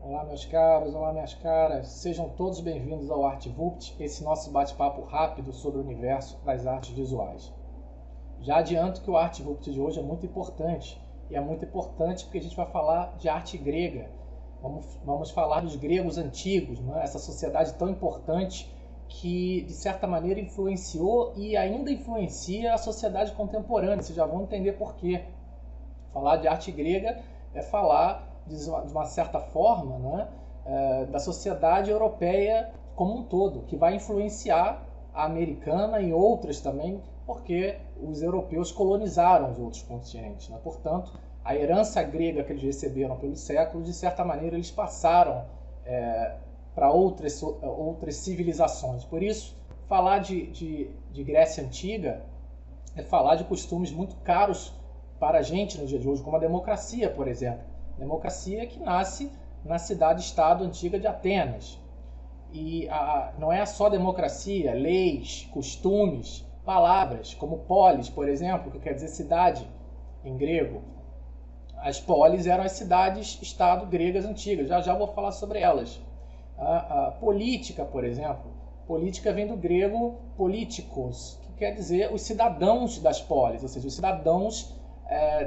Olá, meus caros, olá, minhas caras. Sejam todos bem-vindos ao ArtVupt, esse nosso bate-papo rápido sobre o universo das artes visuais. Já adianto que o ArtVupt de hoje é muito importante, e é muito importante porque a gente vai falar de arte grega. Vamos falar dos gregos antigos, né? Essa sociedade tão importante que, de certa maneira, influenciou e ainda influencia a sociedade contemporânea. Vocês já vão entender por quê. Falar de arte grega é falar, de uma certa forma, né, da sociedade europeia como um todo, que vai influenciar a americana e outras também, porque os europeus colonizaram os outros continentes, né? Portanto, a herança grega que eles receberam pelos séculos, de certa maneira, eles passaram para outras civilizações. Por isso, falar de Grécia Antiga é falar de costumes muito caros para a gente no dia de hoje, como a democracia, por exemplo. Democracia que nasce na cidade-estado antiga de Atenas. E não é só democracia, leis, costumes, palavras, como polis, por exemplo, que quer dizer cidade em grego. As polis eram as cidades-estado gregas antigas, já vou falar sobre elas. A política, por exemplo, política vem do grego politikos, que quer dizer os cidadãos das polis, ou seja, os cidadãos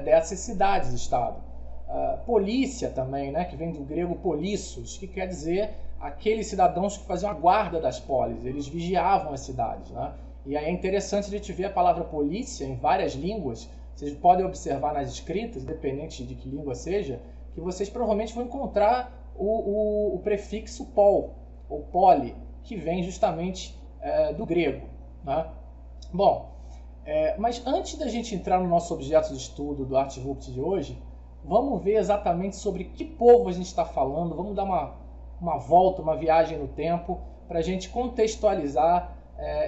dessas cidades-estado. Polícia também, né, que vem do grego polissos, que quer dizer aqueles cidadãos que faziam a guarda das polis, eles vigiavam as cidades, né? E aí é interessante a gente ver a palavra polícia em várias línguas. Vocês podem observar nas escritas, independente de que língua seja, que vocês provavelmente vão encontrar o prefixo pol, ou poli, que vem justamente do grego, né? Bom, mas antes da gente entrar no nosso objeto de estudo do ArtVupt de hoje, vamos ver exatamente sobre que povo a gente está falando. Vamos dar uma volta, uma viagem no tempo, para a gente contextualizar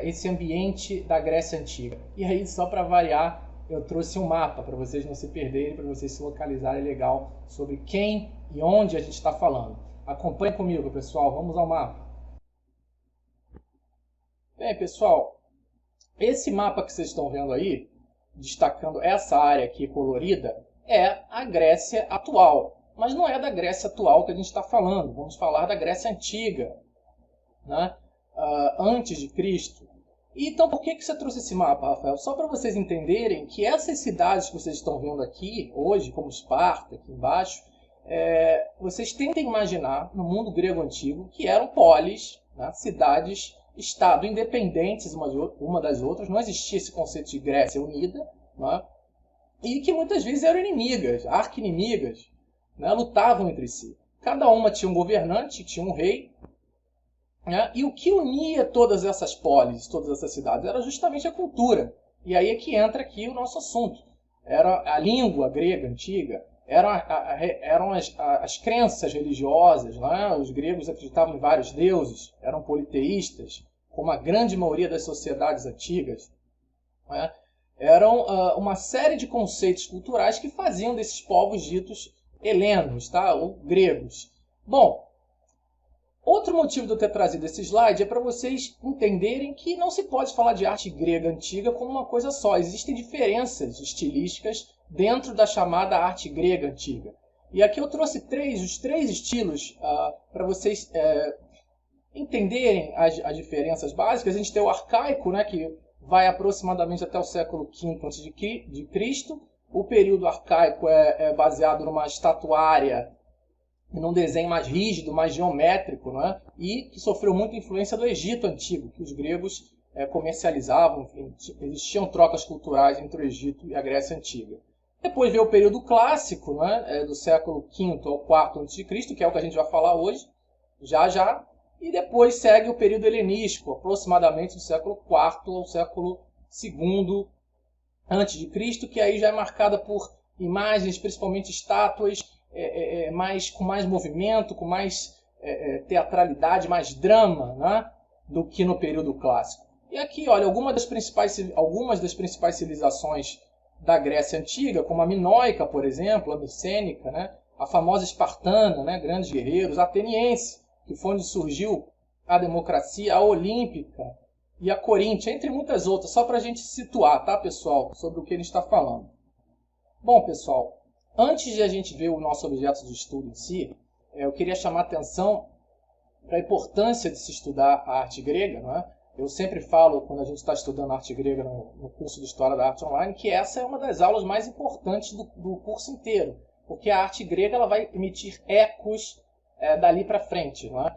esse ambiente da Grécia Antiga. E aí, só para variar, eu trouxe um mapa para vocês não se perderem, para vocês se localizarem legal sobre quem e onde a gente está falando. Acompanhe comigo, pessoal. Vamos ao mapa. Bem, pessoal, esse mapa que vocês estão vendo aí, destacando essa área aqui colorida, é a Grécia atual. Mas não é da Grécia atual que a gente está falando. Vamos falar da Grécia Antiga, né? Antes de Cristo. E então, por que você trouxe esse mapa, Rafael? Só para vocês entenderem que essas cidades que vocês estão vendo aqui, hoje, como Esparta, aqui embaixo, vocês tentem imaginar, no mundo grego antigo, que eram polis, né? Cidades-estado independentes uma das outras. Não existia esse conceito de Grécia unida, né? E que muitas vezes eram inimigas, arqui-inimigas, né? Lutavam entre si. Cada uma tinha um governante, tinha um rei, né? E o que unia todas essas polis, todas essas cidades, era justamente a cultura. E aí é que entra aqui o nosso assunto. Era a língua grega antiga, eram as crenças religiosas, né? Os gregos acreditavam em vários deuses, eram politeístas, como a grande maioria das sociedades antigas, né? Eram uma série de conceitos culturais que faziam desses povos ditos helenos, tá? Ou gregos. Bom, outro motivo de eu ter trazido esse slide é para vocês entenderem que não se pode falar de arte grega antiga como uma coisa só. Existem diferenças estilísticas dentro da chamada arte grega antiga. E aqui eu trouxe os três estilos para vocês entenderem as diferenças básicas. A gente tem o arcaico, né, que vai aproximadamente até o século V a.C. O período arcaico é baseado numa estatuária, num desenho mais rígido, mais geométrico, né? E que sofreu muita influência do Egito Antigo, que os gregos comercializavam, enfim, existiam trocas culturais entre o Egito e a Grécia Antiga. Depois veio o período clássico, né, do século V ao IV a.C., que é o que a gente vai falar hoje, já. E depois segue o período helenístico, aproximadamente do século IV ao século II a.C., que aí já é marcada por imagens, principalmente estátuas, com mais movimento, com mais teatralidade, mais drama, né, do que no período clássico. E aqui, olha, algumas das principais civilizações da Grécia Antiga, como a minoica, por exemplo, a micênica, né, a famosa espartana, né, grandes guerreiros, a ateniense, que foi onde surgiu a democracia, a olímpica e a coríntia, entre muitas outras, só para a gente se situar, tá, pessoal, sobre o que ele está falando. Bom, pessoal, antes de a gente ver o nosso objeto de estudo em si, eu queria chamar a atenção para a importância de se estudar a arte grega, não é? Eu sempre falo, quando a gente está estudando arte grega no curso de História da Arte Online, que essa é uma das aulas mais importantes do curso inteiro, porque a arte grega ela vai emitir ecos dali para frente, não é?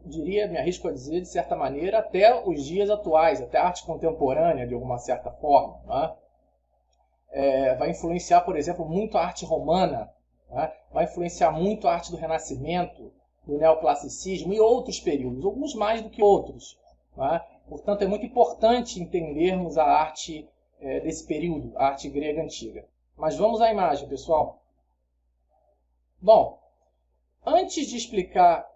Diria, me arrisco a dizer, de certa maneira, até os dias atuais, até a arte contemporânea, de alguma certa forma. Não é? Vai influenciar, por exemplo, muito a arte romana, não é? Vai influenciar muito a arte do Renascimento, do neoclassicismo e outros períodos, alguns mais do que outros. Não é? Portanto, é muito importante entendermos a arte desse período, a arte grega antiga. Mas vamos à imagem, pessoal. Bom, antes de explicar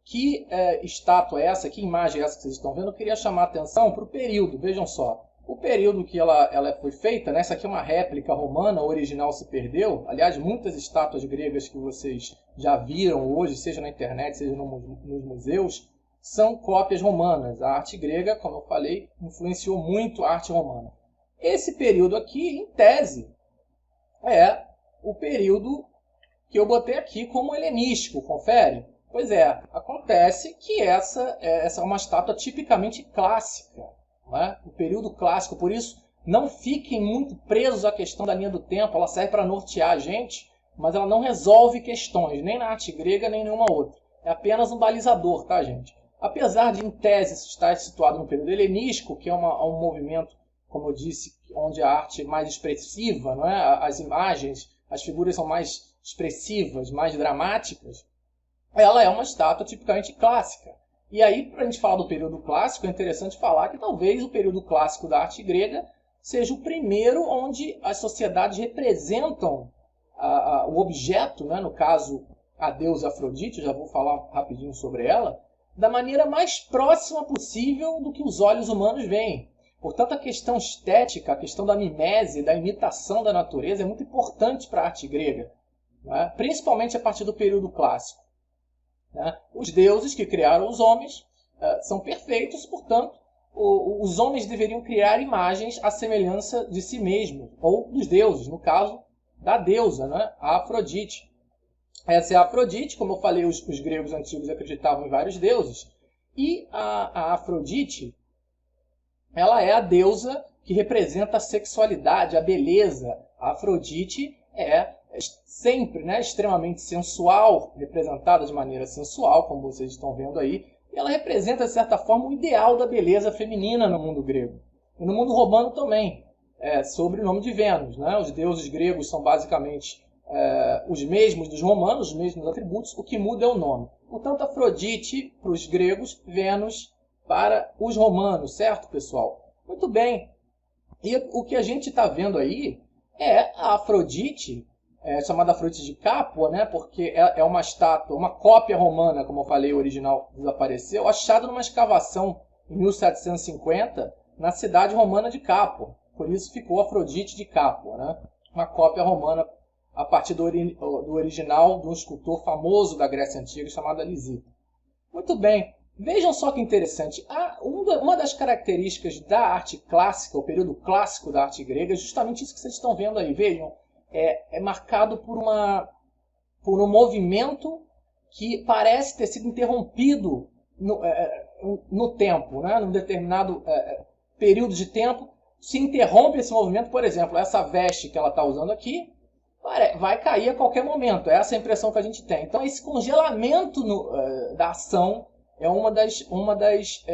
que estátua é essa, que imagem é essa que vocês estão vendo, eu queria chamar a atenção para o período. Vejam só, o período que ela foi feita, né? Essa aqui é uma réplica romana, a original se perdeu. Aliás, muitas estátuas gregas que vocês já viram hoje, seja na internet, seja nos museus, são cópias romanas. A arte grega, como eu falei, influenciou muito a arte romana. Esse período aqui, em tese, é o período que eu botei aqui como helenístico, confere? Pois é, acontece que essa é uma estátua tipicamente clássica, não é? O período clássico, por isso não fiquem muito presos à questão da linha do tempo, ela serve para nortear a gente, mas ela não resolve questões, nem na arte grega, nem nenhuma outra. É apenas um balizador, tá, gente? Apesar de, em tese, estar situado no período helenístico, que é um movimento, como eu disse, onde a arte é mais expressiva, não é? As imagens, as figuras são mais expressivas, mais dramáticas, ela é uma estátua tipicamente clássica. E aí, para a gente falar do período clássico, é interessante falar que talvez o período clássico da arte grega seja o primeiro onde as sociedades representam o objeto, né? No caso, a deusa Afrodite, eu já vou falar rapidinho sobre ela, da maneira mais próxima possível do que os olhos humanos veem. Portanto, a questão estética, a questão da mimese, da imitação da natureza é muito importante para a arte grega, né? Principalmente a partir do período clássico. Os deuses que criaram os homens são perfeitos, portanto, os homens deveriam criar imagens à semelhança de si mesmos, ou dos deuses, no caso da deusa, né? A Afrodite. Essa é a Afrodite, como eu falei, os gregos antigos acreditavam em vários deuses, e a Afrodite, ela é a deusa que representa a sexualidade, a beleza. A Afrodite é sempre, né, extremamente sensual, representada de maneira sensual, como vocês estão vendo aí. E ela representa, de certa forma, o ideal da beleza feminina no mundo grego. E no mundo romano também, sob o nome de Vênus, né? Os deuses gregos são basicamente os mesmos dos romanos, os mesmos atributos, o que muda é o nome. Portanto, Afrodite para os gregos, Vênus para os romanos, certo, pessoal? Muito bem. E o que a gente está vendo aí é a Afrodite, chamada Afrodite de Capua, né? Porque é uma estátua, uma cópia romana, como eu falei, o original desapareceu, achada numa escavação em 1750 na cidade romana de Capua. Por isso ficou Afrodite de Capua, né? Uma cópia romana a partir do original de um escultor famoso da Grécia Antiga chamado Lisito. Muito bem. Vejam só que interessante. Uma das características da arte clássica, o período clássico da arte grega, é justamente isso que vocês estão vendo aí. Vejam, é marcado por um movimento que parece ter sido interrompido no tempo, né? Num determinado período de tempo, se interrompe esse movimento. Por exemplo, essa veste que ela está usando aqui vai cair a qualquer momento. Essa é a impressão que a gente tem. Então, esse congelamento da ação é uma das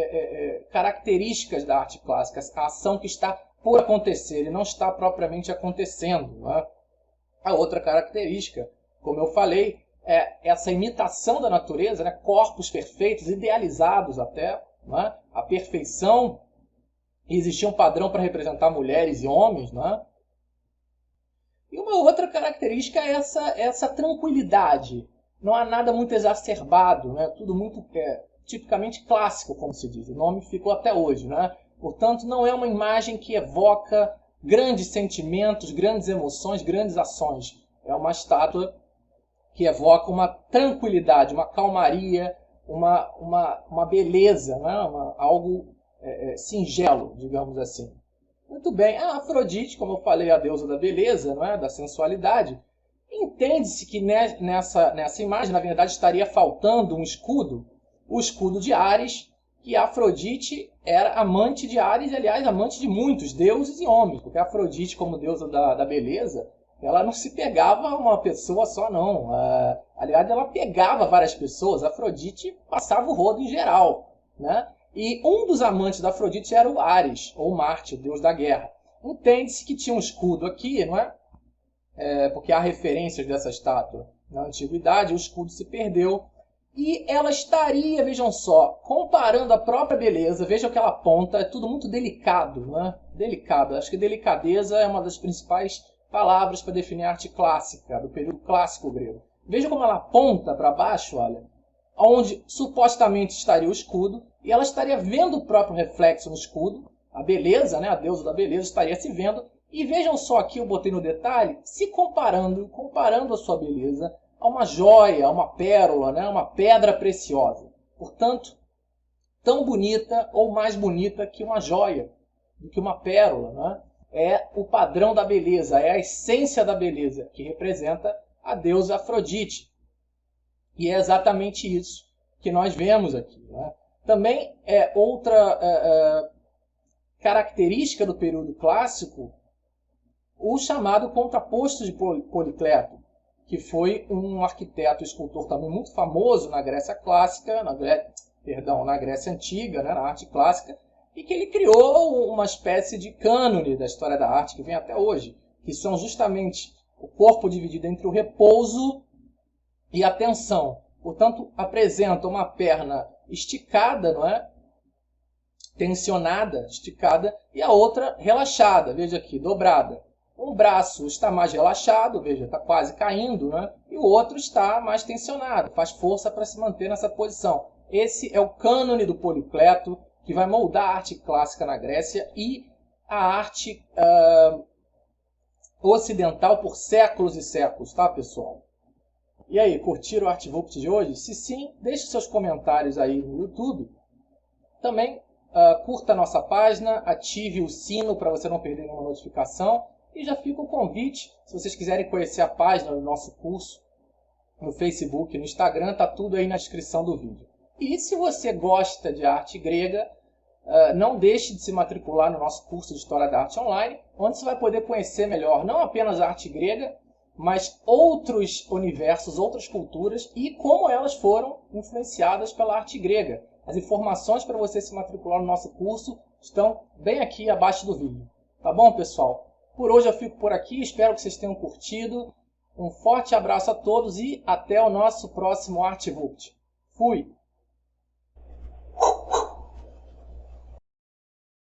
características da arte clássica, a ação que está por acontecer e não está propriamente acontecendo, não é? A outra característica, como eu falei, é essa imitação da natureza, né? Corpos perfeitos, idealizados até, não é? A perfeição. Existia um padrão para representar mulheres e homens, não é? E uma outra característica é essa tranquilidade. Não há nada muito exacerbado, né? Tudo muito tipicamente clássico, como se diz. O nome ficou até hoje, né? Portanto, não é uma imagem que evoca grandes sentimentos, grandes emoções, grandes ações. É uma estátua que evoca uma tranquilidade, uma calmaria, uma beleza, né? Algo singelo, digamos assim. Muito bem, a Afrodite, como eu falei, a deusa da beleza, não é? Da sensualidade. Em Entende-se que nessa imagem, na verdade, estaria faltando um escudo, o escudo de Ares, que Afrodite era amante de Ares, aliás, amante de muitos deuses e homens, porque Afrodite, como deusa da beleza, ela não se pegava a uma pessoa só, não. Aliás, ela pegava várias pessoas. Afrodite passava o rodo em geral, né? E um dos amantes da Afrodite era o Ares, ou Marte, o deus da guerra. Entende-se que tinha um escudo aqui, não é? Porque há referências dessa estátua na antiguidade, o escudo se perdeu. E ela estaria, vejam só, comparando a própria beleza, vejam que ela aponta, é tudo muito delicado, né? Delicado. Acho que delicadeza é uma das principais palavras para definir a arte clássica, do período clássico grego. Veja como ela aponta para baixo, olha, onde supostamente estaria o escudo, e ela estaria vendo o próprio reflexo no escudo, a beleza, né, a deusa da beleza, estaria se vendo, e vejam só aqui, eu botei no detalhe, se comparando a sua beleza a uma joia, a uma pérola, né, uma pedra preciosa. Portanto, tão bonita ou mais bonita que uma joia, do que uma pérola, né? É o padrão da beleza, é a essência da beleza, que representa a deusa Afrodite. E é exatamente isso que nós vemos aqui, né? Também é outra característica do período clássico, o chamado contraposto de Policleto, que foi um arquiteto e escultor também muito famoso na Grécia clássica, na Grécia antiga, né, na arte clássica, e que ele criou uma espécie de cânone da história da arte que vem até hoje, que são justamente o corpo dividido entre o repouso e a tensão. Portanto, apresenta uma perna esticada, não é? Tensionada, esticada, e a outra relaxada, veja aqui, dobrada. Um braço está mais relaxado, veja, está quase caindo, né? E o outro está mais tensionado, faz força para se manter nessa posição. Esse é o cânone do Policleto, que vai moldar a arte clássica na Grécia e a arte ocidental por séculos e séculos, tá, pessoal? E aí, curtiram o ArtVupt de hoje? Se sim, deixe seus comentários aí no YouTube. Também curta a nossa página, ative o sino para você não perder nenhuma notificação. E já fica o convite, se vocês quiserem conhecer a página do nosso curso, no Facebook, no Instagram, está tudo aí na descrição do vídeo. E se você gosta de arte grega, não deixe de se matricular no nosso curso de História da Arte Online, onde você vai poder conhecer melhor não apenas a arte grega, mas outros universos, outras culturas e como elas foram influenciadas pela arte grega. As informações para você se matricular no nosso curso estão bem aqui abaixo do vídeo. Tá bom, pessoal? Por hoje eu fico por aqui, espero que vocês tenham curtido. Um forte abraço a todos e até o nosso próximo ArtVupt. Fui!